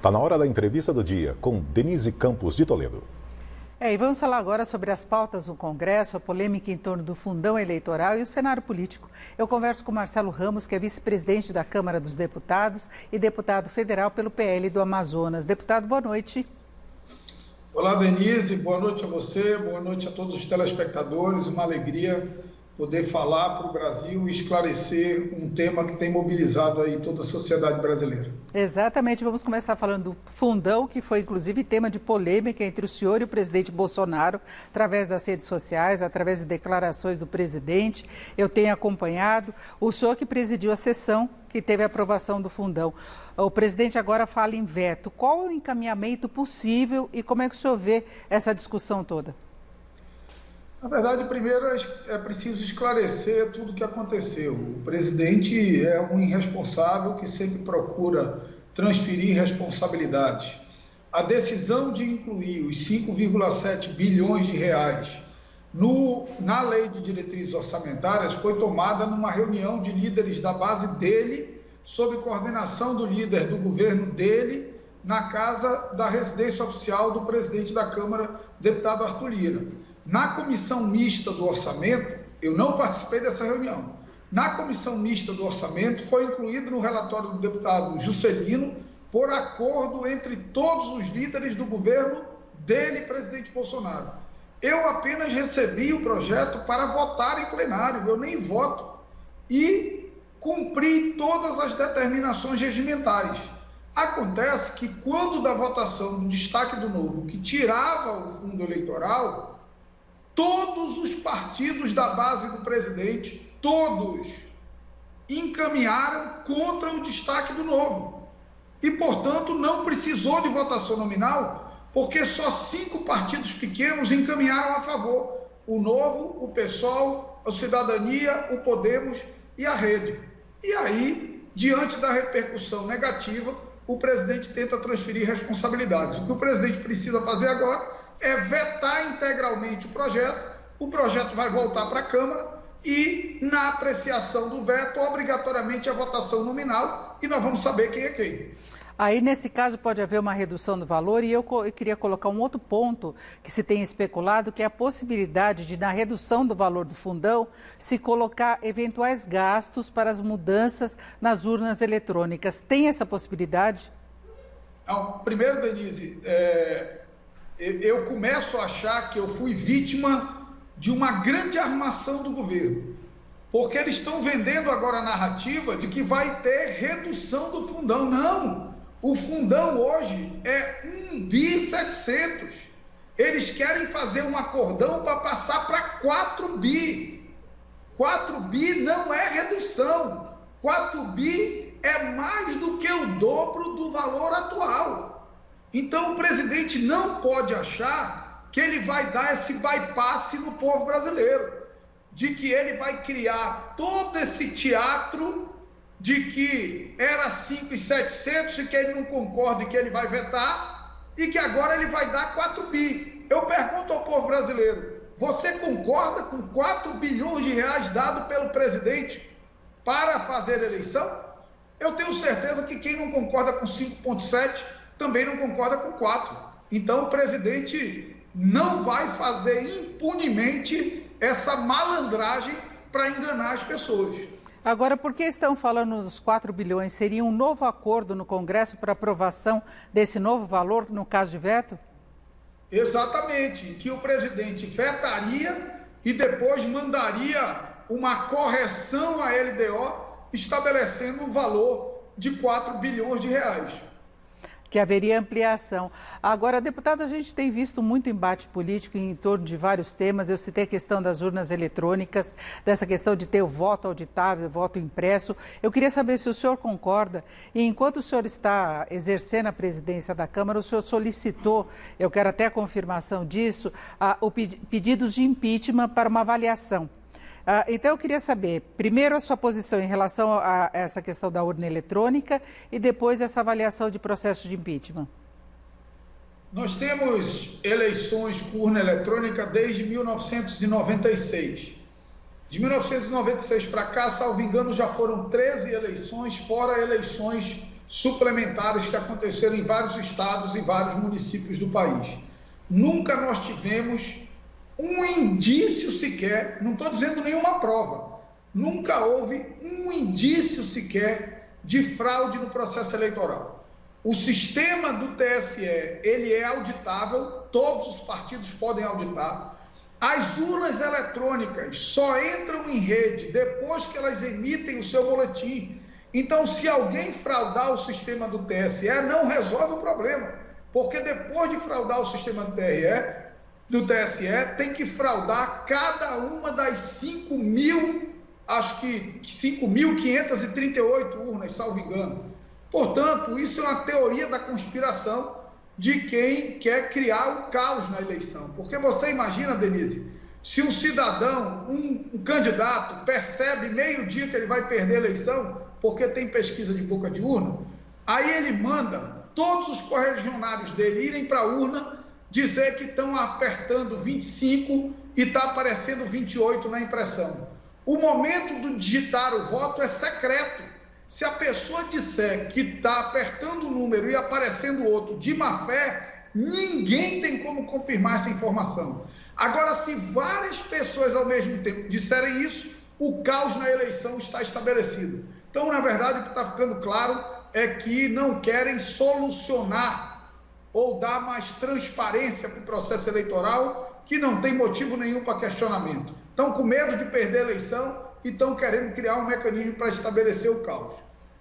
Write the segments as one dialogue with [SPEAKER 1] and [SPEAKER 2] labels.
[SPEAKER 1] Está na hora da entrevista do dia com Denise Campos de Toledo.
[SPEAKER 2] E vamos falar agora sobre as pautas do Congresso, a polêmica em torno do fundão eleitoral e o cenário político. Eu converso com Marcelo Ramos, que é vice-presidente da Câmara dos Deputados e deputado federal pelo PL do Amazonas. Deputado, boa noite.
[SPEAKER 3] Olá, Denise, boa noite a você, boa noite a todos os telespectadores. Uma alegria poder falar para o Brasil e esclarecer um tema que tem mobilizado aí toda a sociedade brasileira.
[SPEAKER 2] Exatamente, vamos começar falando do fundão, que foi inclusive tema de polêmica entre o senhor e o presidente Bolsonaro, através das redes sociais, através de declarações do presidente. Eu tenho acompanhado, o senhor que presidiu a sessão que teve a aprovação do fundão. O presidente agora fala em veto. Qual é o encaminhamento possível e como é que o senhor vê essa discussão toda?
[SPEAKER 3] Na verdade, primeiro é preciso esclarecer tudo o que aconteceu. O presidente é um irresponsável que sempre procura transferir responsabilidades. A decisão de incluir os 5,7 bilhões de reais na lei de diretrizes orçamentárias foi tomada numa reunião de líderes da base dele, sob coordenação do líder do governo dele, na casa da residência oficial do presidente da Câmara, deputado Arthur Lira. Na comissão mista do orçamento, eu não participei dessa reunião, na comissão mista do orçamento foi incluído no relatório do deputado Juscelino, por acordo entre todos os líderes do governo dele, presidente Bolsonaro. Eu apenas recebi o projeto para votar em plenário, eu nem voto, e cumpri todas as determinações regimentais. Acontece que quando da votação do destaque do Novo, que tirava o fundo eleitoral, todos os partidos da base do presidente, todos, encaminharam contra o destaque do Novo. E, portanto, não precisou de votação nominal, porque só 5 partidos pequenos encaminharam a favor. O Novo, o PSOL, a Cidadania, o Podemos e a Rede. E aí, diante da repercussão negativa, o presidente tenta transferir responsabilidades. O que o presidente precisa fazer agora é vetar integralmente o projeto vai voltar para a Câmara e, na apreciação do veto, obrigatoriamente a votação nominal e nós vamos saber quem é quem.
[SPEAKER 2] Aí, nesse caso, pode haver uma redução do valor e eu queria colocar um outro ponto que se tem especulado, que é a possibilidade de, na redução do valor do fundão, se colocar eventuais gastos para as mudanças nas urnas eletrônicas. Tem essa possibilidade?
[SPEAKER 3] Não, primeiro, Denise, eu começo a achar que eu fui vítima de uma grande armação do governo, porque eles estão vendendo agora a narrativa de que vai ter redução do fundão. Não, o fundão hoje é 1.7 bi. Eles querem fazer um acordão para passar para 4 bi. 4 bi não é redução, 4 bi é mais do que o dobro do valor atual. Então, o presidente não pode achar que ele vai dar esse bypass no povo brasileiro, de que ele vai criar todo esse teatro de que era 5.700 e que ele não concorda e que ele vai vetar, e que agora ele vai dar 4 bi. Eu pergunto ao povo brasileiro, você concorda com 4 bilhões de reais dado pelo presidente para fazer eleição? Eu tenho certeza que quem não concorda com 5,7 também não concorda com 4. Então, o presidente não vai fazer impunemente essa malandragem para enganar as pessoas.
[SPEAKER 2] Agora, por que estão falando dos 4 bilhões? Seria um novo acordo no Congresso para aprovação desse novo valor, no caso de veto?
[SPEAKER 3] Exatamente, que o presidente vetaria e depois mandaria uma correção à LDO, estabelecendo um valor de 4 bilhões de reais.
[SPEAKER 2] Que haveria ampliação. Agora, deputado, a gente tem visto muito embate político em torno de vários temas. Eu citei a questão das urnas eletrônicas, dessa questão de ter o voto auditável, o voto impresso. Eu queria saber se o senhor concorda. E enquanto o senhor está exercendo a presidência da Câmara, o senhor solicitou, eu quero até a confirmação disso, pedidos de impeachment para uma avaliação. Então, eu queria saber, primeiro, a sua posição em relação a essa questão da urna eletrônica e depois essa avaliação de processo de impeachment.
[SPEAKER 3] Nós temos eleições com urna eletrônica desde 1996. De 1996 para cá, salvo engano, já foram 13 eleições, fora eleições suplementares que aconteceram em vários estados e vários municípios do país. Nunca nós tivemos um indício sequer, não estou dizendo nenhuma prova, nunca houve um indício sequer de fraude no processo eleitoral. O sistema do TSE, ele é auditável, todos os partidos podem auditar. As urnas eletrônicas só entram em rede depois que elas emitem o seu boletim. Então, se alguém fraudar o sistema do TSE, não resolve o problema, porque depois de fraudar o sistema do TSE, tem que fraudar cada uma das 5.538 urnas, salvo engano. Portanto, isso é uma teoria da conspiração de quem quer criar o caos na eleição. Porque você imagina, Denise, se um cidadão, um candidato, percebe meio-dia que ele vai perder a eleição, porque tem pesquisa de boca de urna, aí ele manda todos os correligionários dele irem para a urna dizer que estão apertando 25 e está aparecendo 28 na impressão. O momento do digitar o voto é secreto. Se a pessoa disser que está apertando um número e aparecendo outro de má fé, ninguém tem como confirmar essa informação. Agora, se várias pessoas ao mesmo tempo disserem isso, o caos na eleição está estabelecido. Então, na verdade, o que está ficando claro é que não querem solucionar ou dar mais transparência para o processo eleitoral, que não tem motivo nenhum para questionamento. Estão com medo de perder a eleição e estão querendo criar um mecanismo para estabelecer o caos.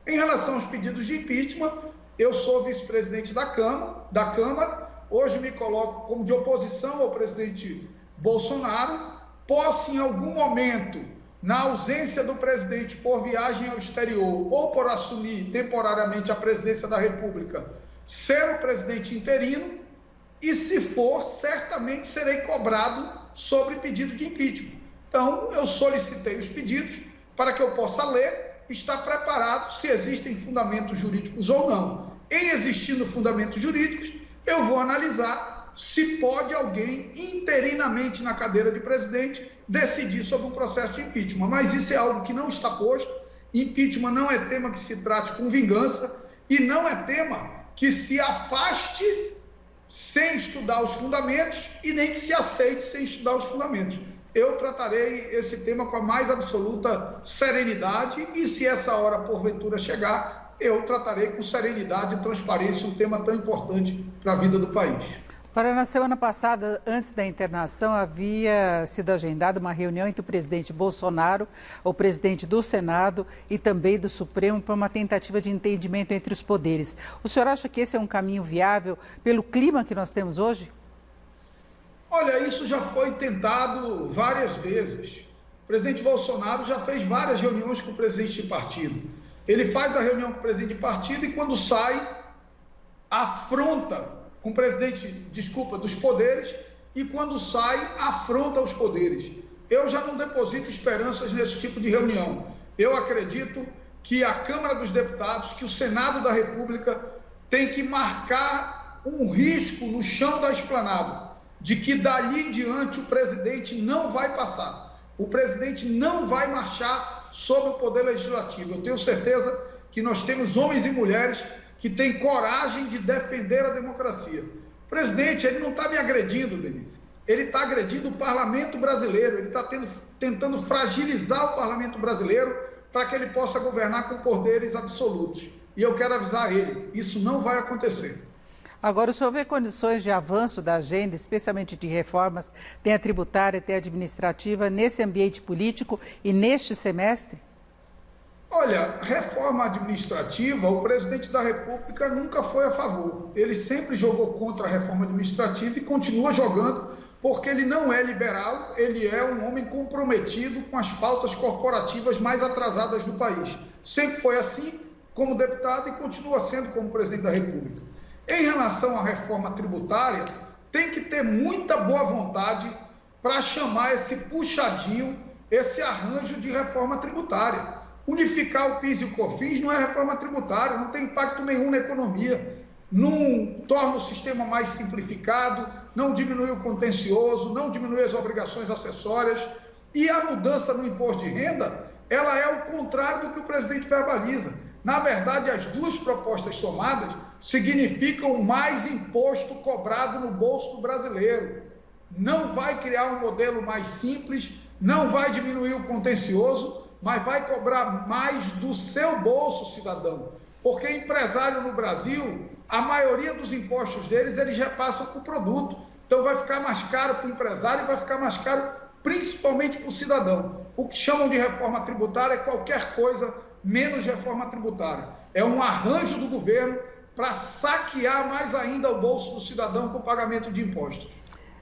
[SPEAKER 3] Em relação aos pedidos de impeachment, eu sou vice-presidente da Câmara, hoje me coloco como de oposição ao presidente Bolsonaro, posso em algum momento, na ausência do presidente por viagem ao exterior ou por assumir temporariamente a presidência da República, ser o presidente interino e, se for, certamente serei cobrado sobre pedido de impeachment. Então, eu solicitei os pedidos para que eu possa ler, estar preparado se existem fundamentos jurídicos ou não. Em existindo fundamentos jurídicos, eu vou analisar se pode alguém interinamente na cadeira de presidente decidir sobre um processo de impeachment. Mas isso é algo que não está posto. Impeachment não é tema que se trate com vingança e não é tema que se afaste sem estudar os fundamentos e nem que se aceite sem estudar os fundamentos. Eu tratarei esse tema com a mais absoluta serenidade e, se essa hora porventura chegar, eu tratarei com serenidade e transparência um tema tão importante para a vida do país.
[SPEAKER 2] Agora, na semana passada, antes da internação, havia sido agendada uma reunião entre o presidente Bolsonaro, o presidente do Senado e também do Supremo para uma tentativa de entendimento entre os poderes. O senhor acha que esse é um caminho viável pelo clima que nós temos hoje?
[SPEAKER 3] Olha, isso já foi tentado várias vezes. O presidente Bolsonaro já fez várias reuniões com o presidente de partido. Ele faz a reunião com o presidente de partido e, quando sai, afronta com o presidente, dos poderes, e quando sai, afronta os poderes. Eu já não deposito esperanças nesse tipo de reunião. Eu acredito que a Câmara dos Deputados, que o Senado da República tem que marcar um risco no chão da esplanada, de que dali em diante o presidente não vai passar. O presidente não vai marchar sobre o poder legislativo. Eu tenho certeza que nós temos homens e mulheres que têm coragem de defender a democracia. O presidente, ele não está me agredindo, Denise. Ele está agredindo o parlamento brasileiro, ele está tentando fragilizar o parlamento brasileiro para que ele possa governar com poderes absolutos. E eu quero avisar ele, isso não vai acontecer.
[SPEAKER 2] Agora, o senhor vê condições de avanço da agenda, especialmente de reformas, tem a tributária, tem a administrativa, nesse ambiente político e neste semestre?
[SPEAKER 3] Olha, reforma administrativa, o presidente da República nunca foi a favor. Ele sempre jogou contra a reforma administrativa e continua jogando, porque ele não é liberal, ele é um homem comprometido com as pautas corporativas mais atrasadas do país. Sempre foi assim como deputado e continua sendo como presidente da República. Em relação à reforma tributária, tem que ter muita boa vontade para chamar esse puxadinho, esse arranjo de reforma tributária. Unificar o PIS e o COFINS não é reforma tributária, não tem impacto nenhum na economia, não torna o sistema mais simplificado, não diminui o contencioso, não diminui as obrigações acessórias. E a mudança no imposto de renda, ela é o contrário do que o presidente verbaliza. Na verdade, as duas propostas somadas significam mais imposto cobrado no bolso do brasileiro. Não vai criar um modelo mais simples, não vai diminuir o contencioso, mas vai cobrar mais do seu bolso, cidadão. Porque empresário no Brasil, a maioria dos impostos deles, eles repassam para o produto. Então vai ficar mais caro para o empresário e vai ficar mais caro principalmente para o cidadão. O que chamam de reforma tributária é qualquer coisa menos reforma tributária. É um arranjo do governo para saquear mais ainda o bolso do cidadão com o pagamento de impostos.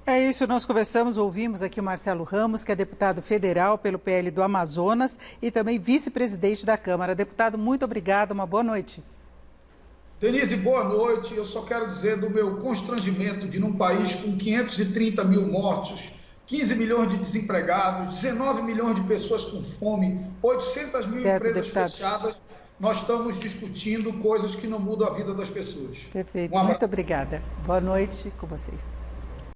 [SPEAKER 2] É isso, nós conversamos, ouvimos aqui o Marcelo Ramos, que é deputado federal pelo PL do Amazonas e também vice-presidente da Câmara. Deputado, muito obrigado, uma boa noite.
[SPEAKER 3] Denise, boa noite. Eu só quero dizer do meu constrangimento de, num país com 530 mil mortos, 15 milhões de desempregados, 19 milhões de pessoas com fome, 800 mil empresas fechadas, nós estamos discutindo coisas que não mudam a vida das pessoas.
[SPEAKER 2] Perfeito, muito obrigada. Boa noite com vocês.